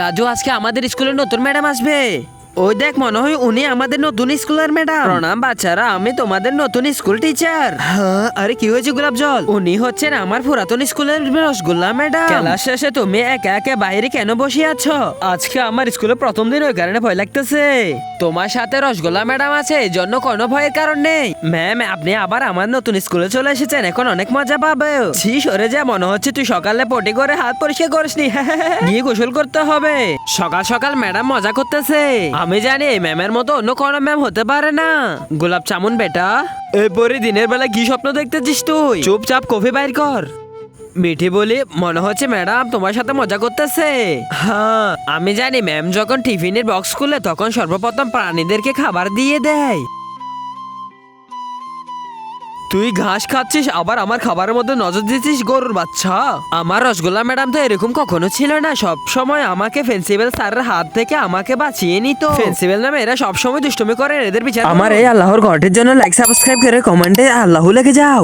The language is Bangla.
রাজু, আজকে আমাদের স্কুলে নতুন ম্যাডাম আসবে। ওই দেখ, মনে হয় উনি আমাদের নতুন স্কুলের ম্যাডাম। প্রণাম বাচ্চারা, আমি তোমাদের নতুন স্কুল টিচার। হ্যাঁ, আরে কি হয়েছে গোলাপ জল? উনি হচ্ছেন আমার পুরাতন স্কুলের রসগোল্লা ম্যাডাম। ক্লাস শেষে তুমি একা একা বাইরে কেন বসে আছো? আজকে আমার স্কুলে প্রথম দিন, ওই কারণে ভয় লাগতেছে। তোমার সাথে রসগোল্লা ম্যাডাম আছে, এই জন্য কোনো ভয়ের কারণ নেই। ম্যাম, আপনি আবার আমার নতুন স্কুলে চলে এসেছেন, এখন অনেক মজা পাবে। ছি, সরে যা, মনে হচ্ছে তুই সকালে পটি করে হাত পরিষ্কার করিসনি। গিয়ে গোসল করতে হবে। সকাল সকাল ম্যাডাম মজা করতেছে। আমি জানি এই ম্যামের মতো অন্য কোনো ম্যাম হতে পারে না। গোলাপ চামুন বেটা, এরপরে দিনের বেলা কি স্বপ্ন দেখতেছিস তুই? চুপচাপ কফি বাইর কর। মিঠি বলি, মনে হচ্ছে ম্যাডাম তোমার সাথে মজা করতেছে। হ্যাঁ, আমি জানি ম্যাম যখন টিফিনের বক্স খুলে তখন সর্বপ্রথম প্রাণীদেরকে খাবার দিয়ে দেয়। তুই ঘাস খাচ্ছিস, আবার আমার খাবারের মধ্যে নজর দিচ্ছিস, গরুর বাচ্চা। আমার রসগোল্লা ম্যাডাম তো এরকম কখনো ছিল না। সব সময় আমাকে প্রিন্সিপাল স্যারের হাত থেকে আমাকে বাঁচিয়ে নিত। প্রিন্সিপাল নামে এরা সব সময় দুষ্টুমি করে, এদের বিচার। আমার এই আল্লাহর ঘটের জন্য লাইক সাবস্ক্রাইব করে কমেন্টে আল্লাহ লিখে যাও।